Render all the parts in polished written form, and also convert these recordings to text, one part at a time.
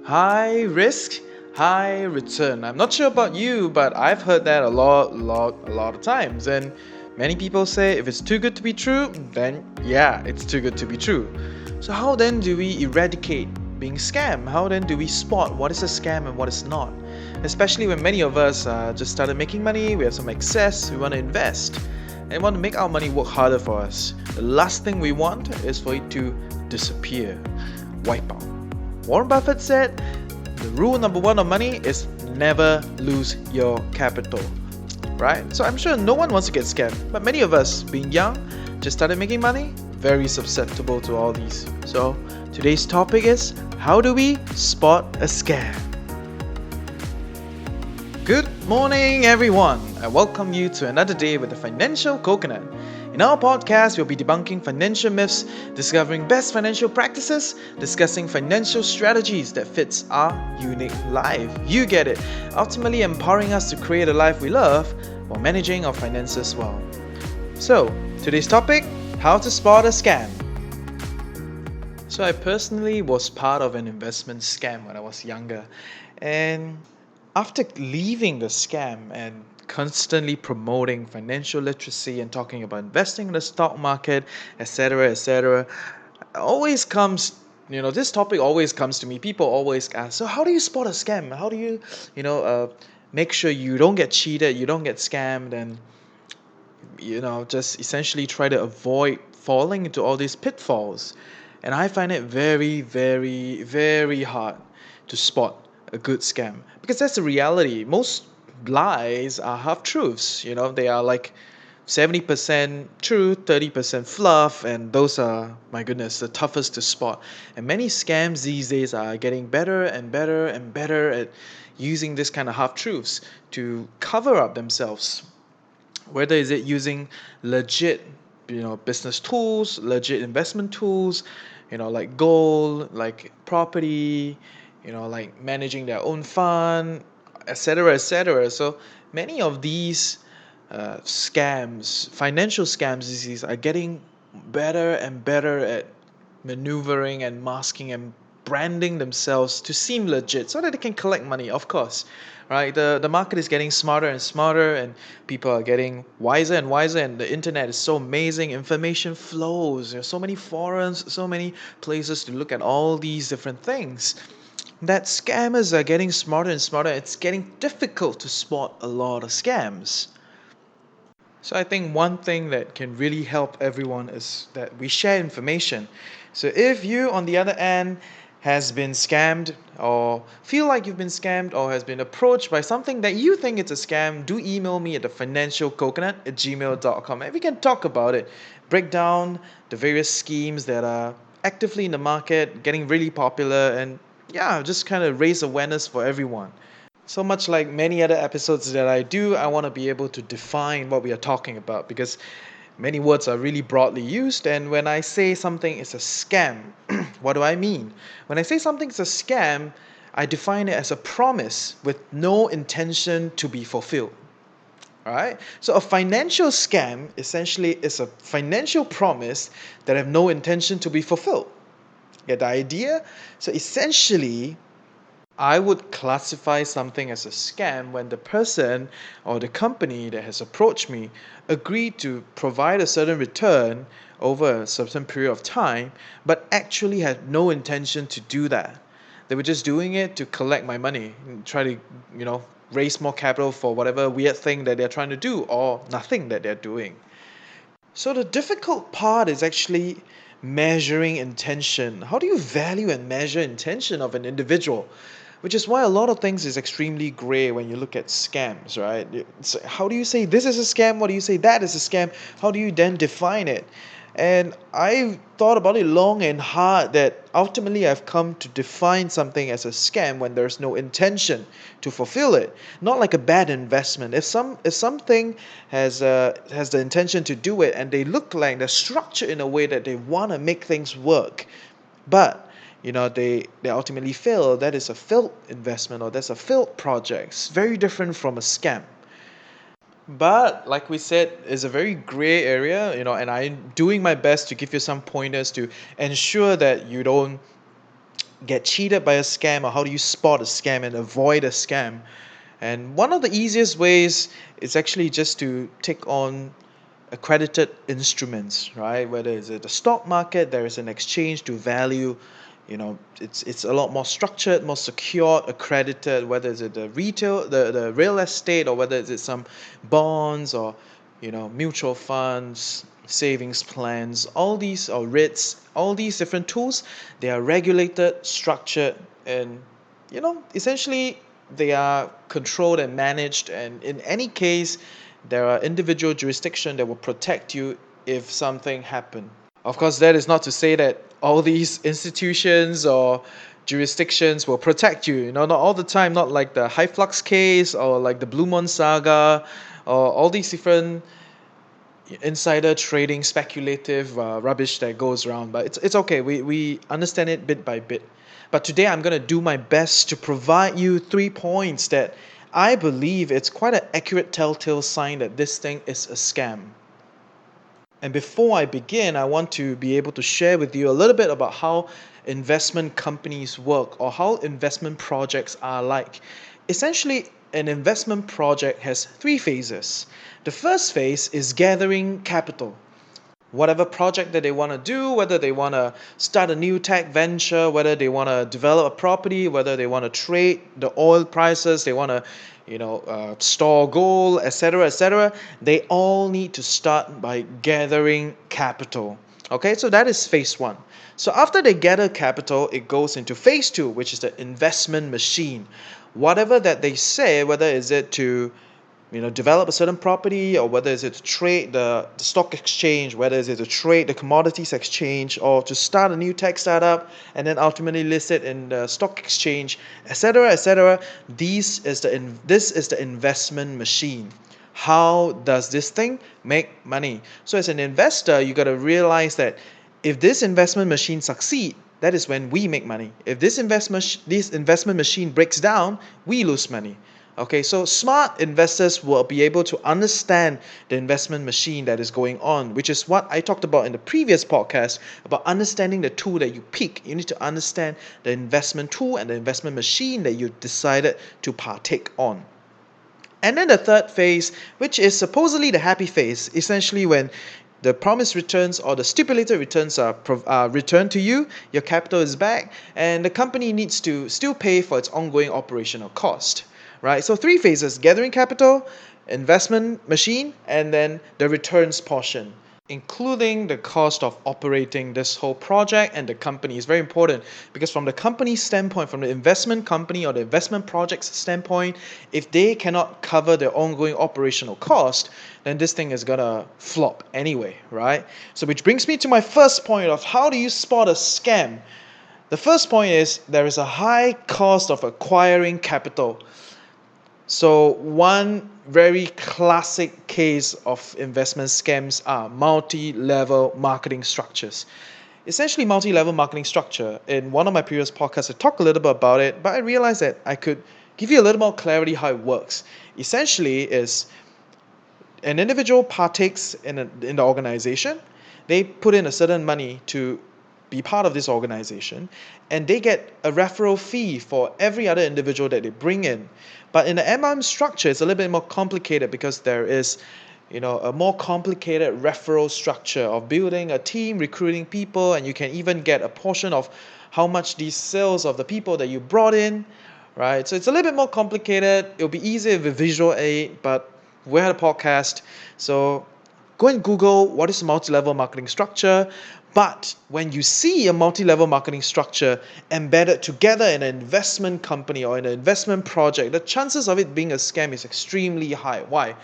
High risk, high return. I'm not sure about you, but I've heard that a lot of times. And many people say if it's too good to be true, then yeah, it's too good to be true. So how then do we eradicate being scammed? How then do we spot what is a scam and what is not? Especially when many of us just started making money, we have some excess, we want to invest, and want to make our money work harder for us. The last thing we want is for it to disappear, wipe out. Warren Buffett said, the rule number one of money is never lose your capital. Right? So I'm sure no one wants to get scammed, but many of us, being young, just started making money, very susceptible to all these. So today's topic is, how do we spot a scam? Good morning, everyone. I welcome you to another day with the Financial Coconut. In our podcast, we'll be debunking financial myths, discovering best financial practices, discussing financial strategies that fits our unique life. You get it. Ultimately empowering us to create a life we love while managing our finances well. So, today's topic, how to spot a scam. So I personally was part of an investment scam when I was younger. And after leaving the scam and constantly promoting financial literacy and talking about investing in the stock market, etc., always comes, this topic always comes to me. People always ask, so how do you spot a scam? How do you, make sure you don't get cheated, you don't get scammed, and, just essentially try to avoid falling into all these pitfalls. And I find it very, very, very hard to spot a good scam because that's the reality. Most lies are half truths. They are like 70% truth, 30% fluff, and those are, my goodness, the toughest to spot. And many scams these days are getting better and better and better at using this kind of half truths to cover up themselves. Whether is it using legit, business tools, legit investment tools, like gold, like property, like managing their own fund, etc. So many of these scams, financial scams these days are getting better and better at maneuvering and masking and branding themselves to seem legit so that they can collect money, of course. Right? The market is getting smarter and smarter, and people are getting wiser and wiser, and the internet is so amazing. Information flows. There's so many forums, so many places to look at all these different things that scammers are getting smarter and smarter. It's getting difficult to spot a lot of scams. So I think one thing that can really help everyone is that we share information. So if you, on the other end, has been scammed or feel like you've been scammed or has been approached by something that you think it's a scam, do email me at thefinancialcoconut@gmail.com and we can talk about it. Break down the various schemes that are actively in the market, getting really popular, and yeah, just kind of raise awareness for everyone. So much like many other episodes that I do, I want to be able to define what we are talking about because many words are really broadly used. And when I say something is a scam, what do I mean? When I say something is a scam, I define it as a promise with no intention to be fulfilled. Alright? So a financial scam essentially is a financial promise that have no intention to be fulfilled. Get the idea? So essentially, I would classify something as a scam when the person or the company that has approached me agreed to provide a certain return over a certain period of time, but actually had no intention to do that. They were just doing it to collect my money and try to, raise more capital for whatever weird thing that they're trying to do or nothing that they're doing. So the difficult part is actually measuring intention. How do you value and measure intention of an individual? Which is why a lot of things is extremely gray when you look at scams, right? How do you say this is a scam? What do you say that is a scam? How do you then define it? And I thought about it long and hard that ultimately I've come to define something as a scam when there's no intention to fulfill it. Not like a bad investment. If something has the intention to do it and they look like they're structured in a way that they want to make things work, but they ultimately fail, that is a failed investment or that's a failed project. It's very different from a scam. But like we said, it's a very gray area, and I'm doing my best to give you some pointers to ensure that you don't get cheated by a scam, or how do you spot a scam and avoid a scam. And one of the easiest ways is actually just to take on accredited instruments, right? Whether it's the stock market, there is an exchange to value. It's a lot more structured, more secure, accredited. Whether it's the retail, the real estate, or whether it's some bonds, or mutual funds, savings plans, all these, or REITs, all these different tools, they are regulated, structured, and essentially they are controlled and managed. And in any case, there are individual jurisdiction that will protect you if something happened. Of course, that is not to say that all these institutions or jurisdictions will protect you. Not all the time. Not like the High Flux case, or like the Blue Moon saga, or all these different insider trading, speculative rubbish that goes around. But it's okay. We understand it bit by bit. But today I'm gonna do my best to provide you 3 points that I believe it's quite an accurate telltale sign that this thing is a scam. And before I begin, I want to be able to share with you a little bit about how investment companies work, or how investment projects are like. Essentially, an investment project has 3 phases. The first phase is gathering capital. Whatever project that they want to do, whether they want to start a new tech venture, whether they want to develop a property, whether they want to trade the oil prices, they want to store gold, etc., etc., they all need to start by gathering capital. Okay, so that is phase one. So after they gather capital, it goes into phase two, which is the investment machine. Whatever that they say, whether is it to develop a certain property, or whether it's to trade the stock exchange, whether it's to trade the commodities exchange, or to start a new tech startup and then ultimately list it in the stock exchange, etc., etc. This is the investment machine. How does this thing make money? So as an investor, you got to realize that if this investment machine succeed, that is when we make money. If this investment machine breaks down, we lose money. Okay, so smart investors will be able to understand the investment machine that is going on, which is what I talked about in the previous podcast about understanding the tool that you pick. You need to understand the investment tool and the investment machine that you decided to partake on. And then the third phase, which is supposedly the happy phase, essentially when the promised returns or the stipulated returns are returned to you, your capital is back, and the company needs to still pay for its ongoing operational cost. Right? So 3 phases: gathering capital, investment machine, and then the returns portion, including the cost of operating this whole project and the company is very important, because from the company's standpoint, from the investment company or the investment project's standpoint, if they cannot cover their ongoing operational cost, then this thing is gonna flop anyway, right? So which brings me to my first point of how do you spot a scam. The first point is there is a high cost of acquiring capital. So one very classic case of investment scams are multi-level marketing structures. Essentially, multi-level marketing structure. In one of my previous podcasts, I talked a little bit about it, but I realized that I could give you a little more clarity how it works. Essentially, is an individual partakes in the organization. They put in a certain money to be part of this organization, and they get a referral fee for every other individual that they bring in. But in the MLM structure, it's a little bit more complicated, because there is a more complicated referral structure of building a team, recruiting people, and you can even get a portion of how much these sales of the people that you brought in, right? So it's a little bit more complicated. It'll be easier with visual aid, but we had a podcast, so go and Google what is a multi-level marketing structure. But when you see a multi-level marketing structure embedded together in an investment company or in an investment project, the chances of it being a scam is extremely high. Why?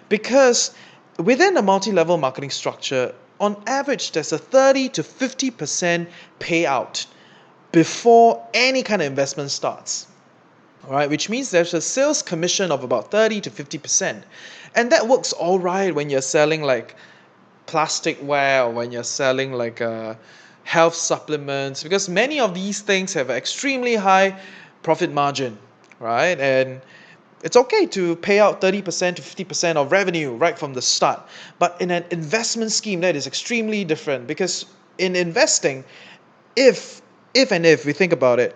Because within a multi-level marketing structure, on average, there's a 30 to 50% payout before any kind of investment starts. All right, which means there's a sales commission of about 30 to 50%. And that works all right when you're selling like plasticware, or when you're selling like health supplements, because many of these things have an extremely high profit margin, right? And it's okay to pay out 30% to 50% of revenue right from the start. But in an investment scheme, that is extremely different, because in investing, if if we think about it,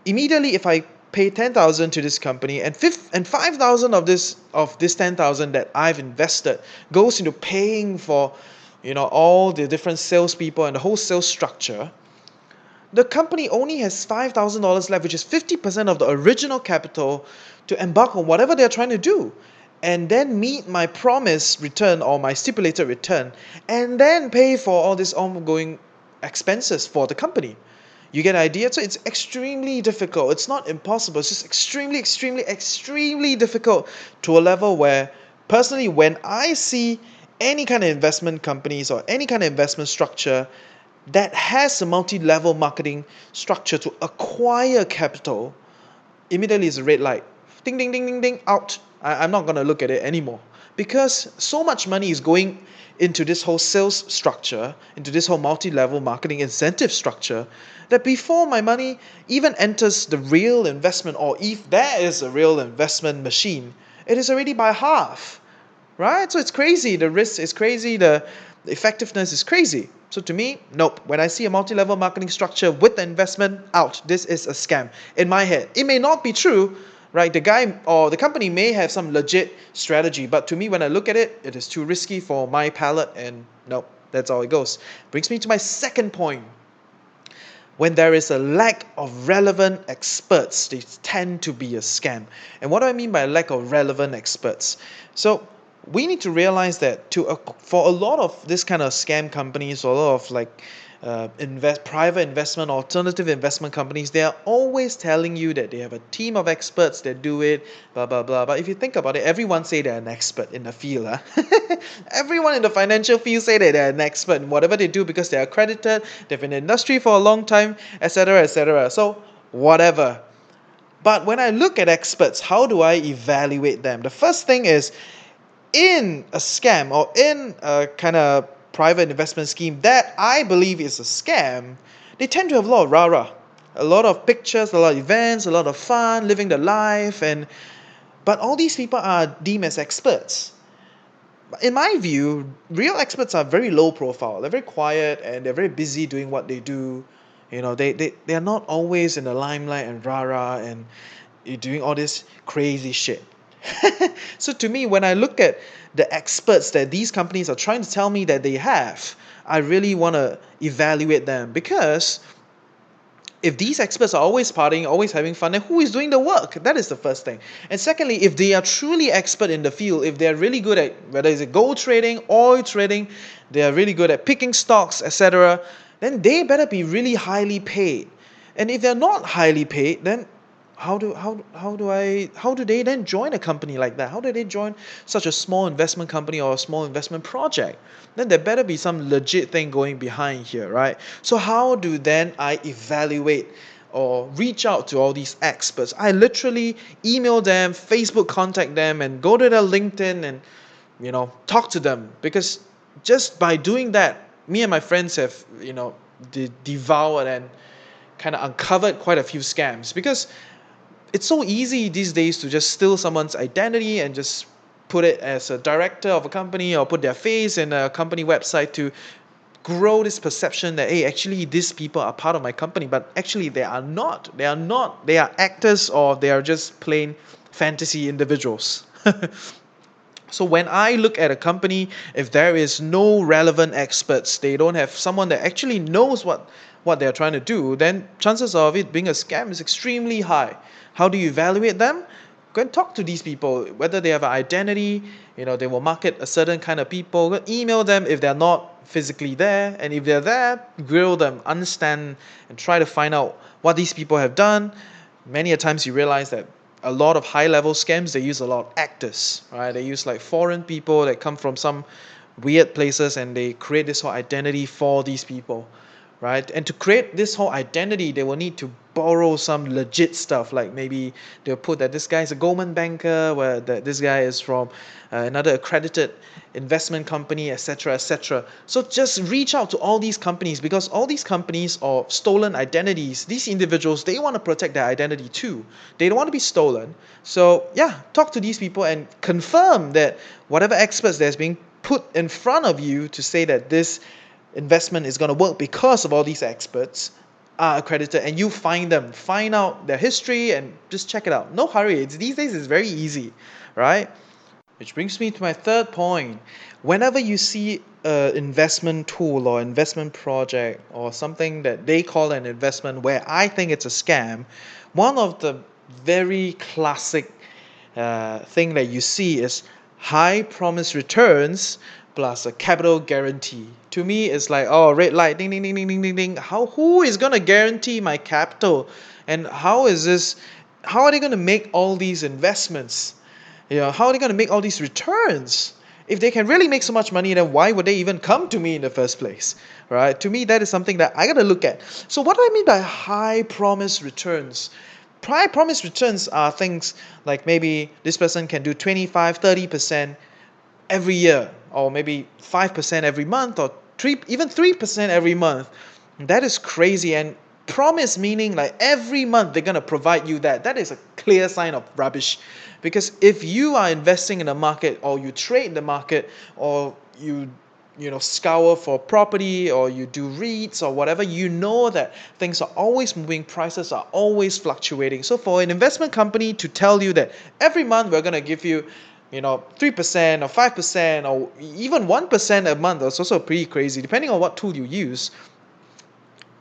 immediately if I pay 10,000 to this company and 5,000 of this 10,000 that I've invested goes into paying for all the different salespeople and the whole sales structure, the company only has $5,000 left, which is 50% of the original capital to embark on whatever they're trying to do, and then meet my promised return or my stipulated return, and then pay for all these ongoing expenses for the company. You get the idea? So it's extremely difficult. It's not impossible. It's just extremely, extremely, extremely difficult to a level where, personally, when I see any kind of investment companies or any kind of investment structure that has a multi-level marketing structure to acquire capital, immediately it's a red light. Ding, ding, ding, ding, ding, out. I'm not going to look at it anymore. Because so much money is going into this whole sales structure, into this whole multi-level marketing incentive structure, that before my money even enters the real investment, or if there is a real investment machine, it is already by half. Right? So it's crazy. The risk is crazy. The effectiveness is crazy. So to me, nope. When I see a multi-level marketing structure with the investment, out. This is a scam. In my head, it may not be true, right? The guy or the company may have some legit strategy, but to me, when I look at it, it is too risky for my palate, and nope, that's all it goes. Brings me to my second point. When there is a lack of relevant experts, they tend to be a scam. And what do I mean by lack of relevant experts? So we need to realize that for a lot of this kind of scam companies, or a lot of private investment, alternative investment companies, they are always telling you that they have a team of experts that do it, blah blah blah. But if you think about it, everyone say they're an expert in the field. Everyone in the financial field say that they're an expert in whatever they do because they're accredited, they've been in the industry for a long time, etc., etc. So whatever. But when I look at experts, how do I evaluate them? The first thing is, in a scam or in a kind of private investment scheme that I believe is a scam, they tend to have a lot of rah-rah, a lot of pictures, a lot of events, a lot of fun, living the life, but all these people are deemed as experts. In my view, real experts are very low profile. They're very quiet and they're very busy doing what they do. They are not always in the limelight and rah-rah and doing all this crazy shit. So to me, when I look at the experts that these companies are trying to tell me that they have, I really want to evaluate them, because if these experts are always partying, always having fun, then who is doing the work? That is the first thing. And secondly, if they are truly expert in the field, if they're really good at whether it's gold trading, oil trading, they are really good at picking stocks, etc., then they better be really highly paid. And if they're not highly paid, then how do they then join a company like that? How do they join such a small investment company or a small investment project? Then there better be some legit thing going behind here, right? So how do then I evaluate or reach out to all these experts? I literally email them, Facebook contact them, and go to their LinkedIn and talk to them, because just by doing that, me and my friends have devoured and kind of uncovered quite a few scams, because it's so easy these days to just steal someone's identity and just put it as a director of a company, or put their face in a company website to grow this perception that, hey, actually these people are part of my company, but actually they are not. They are actors, or they are just plain fantasy individuals. So when I look at a company, if there is no relevant experts, they don't have someone that actually knows what they're trying to do, then chances of it being a scam is extremely high. How do you evaluate them? Go and talk to these people, whether they have an identity, they will market a certain kind of people. Go email them if they're not physically there, and if they're there, grill them, understand, and try to find out what these people have done. Many a times you realize that a lot of high-level scams, they use a lot of actors, right? They use like foreign people that come from some weird places, and they create this whole identity for these people, right? And to create this whole identity, they will need to borrow some legit stuff, like maybe they'll put that this guy is a Goldman banker, where that this guy is from another accredited investment company, etc., etc. So just reach out to all these companies, because all these companies or stolen identities, these individuals, they want to protect their identity too. They don't want to be stolen. So yeah, talk to these people and confirm that whatever experts that's being put in front of you to say that this investment is going to work because of all these experts are accredited, and you find them, find out their history, and just check it out. No hurry. These days it's very easy, right? Which brings me to my third point. Whenever you see an investment tool or investment project or something that they call an investment where I think it's a scam, one of the very classic thing that you see is high promise returns plus a capital guarantee. To me, it's like, oh, red light, ding, ding, ding, ding, ding, ding, ding. Who is gonna guarantee my capital, and how is this? How are they gonna make all these investments? How are they gonna make all these returns? If they can really make so much money, then why would they even come to me in the first place, right? To me, that is something that I gotta look at. So, what do I mean by high promise returns? High promise returns are things like maybe this person can do 25, 30% every year, or maybe 5% every month, or even 3% every month. That is crazy. And promise meaning like every month they're gonna provide you that. That is a clear sign of rubbish. Because if you are investing in the market, or you trade in the market, or you scour for property, or you do REITs or whatever, you know that things are always moving, prices are always fluctuating. So for an investment company to tell you that every month we're going to give you 3% or 5% or even 1% a month, that's also pretty crazy depending on what tool you use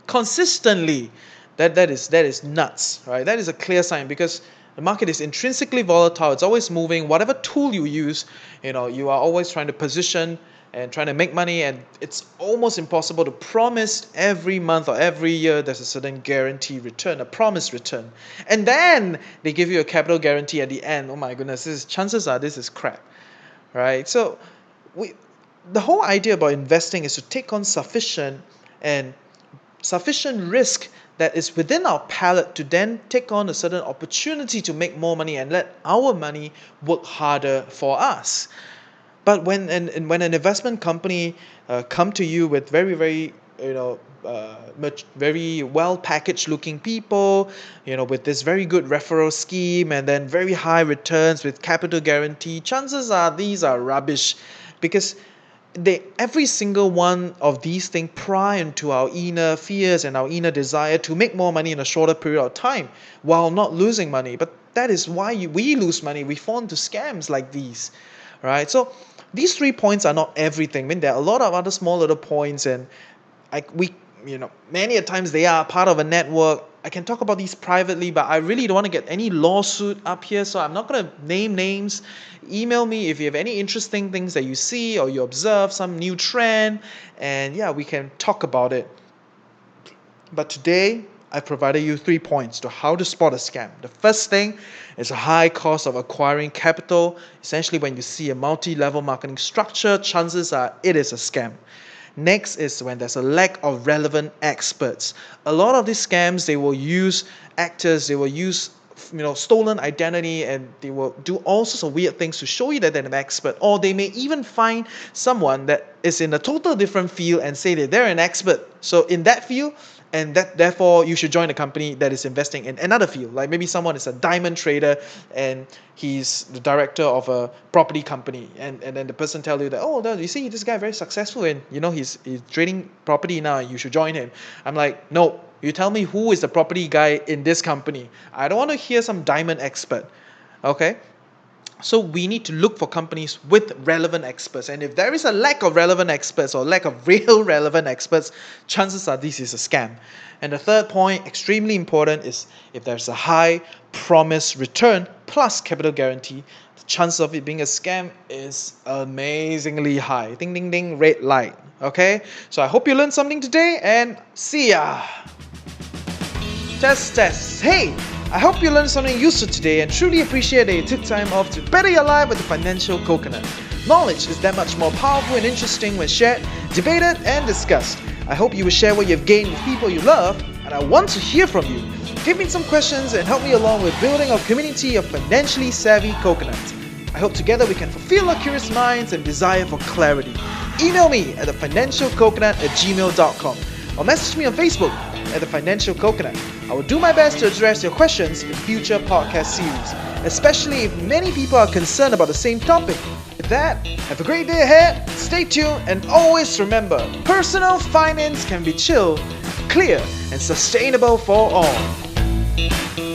consistently. That is nuts, right? That is a clear sign, because the market is intrinsically volatile. It's always moving. Whatever tool you use, you are always trying to position and trying to make money, and it's almost impossible to promise every month or every year there's a certain guarantee return, a promise return. And then they give you a capital guarantee at the end. Oh my goodness, chances are this is crap, right? So the whole idea about investing is to take on sufficient risk that is within our palette to then take on a certain opportunity to make more money and let our money work harder for us. But when an investment company come to you with very, very very well packaged looking people, with this very good referral scheme, and then very high returns with capital guarantee, chances are these are rubbish, because every single one of these things pry into our inner fears and our inner desire to make more money in a shorter period of time while not losing money. But that is why we lose money. We fall into scams like these, right? So these 3 points are not everything. I mean, there are a lot of other small little points, and many a times they are part of a network. I can talk about these privately, but I really don't want to get any lawsuit up here, so I'm not going to name names. Email me if you have any interesting things that you see or you observe, some new trend, and we can talk about it. But today, I've provided you 3 points to how to spot a scam. The first thing is a high cost of acquiring capital. Essentially, when you see a multi-level marketing structure, chances are it is a scam. Next is when there's a lack of relevant experts. A lot of these scams, they will use actors, they will use stolen identity, and they will do all sorts of weird things to show you that they're an expert. Or they may even find someone that is in a total different field and say that they're an expert. So in that field, and that therefore you should join a company that is investing in another field. Like maybe someone is a diamond trader and he's the director of a property company, and then the person tell you that, you see this guy very successful and he's trading property now, you should join him. I'm like, no, you tell me who is the property guy in this company. I don't want to hear some diamond expert. Okay? So we need to look for companies with relevant experts. And if there is a lack of relevant experts or lack of real relevant experts, chances are this is a scam. And the third point, extremely important, is if there's a high promise return plus capital guarantee, the chance of it being a scam is amazingly high. Ding, ding, ding, red light. Okay? So I hope you learned something today, and see ya. Test. Hey! I hope you learned something useful today, and truly appreciate that you took time off to better your life with the Financial Coconut. Knowledge is that much more powerful and interesting when shared, debated, and discussed. I hope you will share what you've gained with people you love, and I want to hear from you. Give me some questions and help me along with building a community of financially savvy coconuts. I hope together we can fulfill our curious minds and desire for clarity. Email me at thefinancialcoconut@gmail.com or message me on Facebook at The Financial Coconut. I will do my best to address your questions in future podcast series, especially if many people are concerned about the same topic. With that, have a great day ahead, stay tuned, and always remember, personal finance can be chill clear and sustainable for all.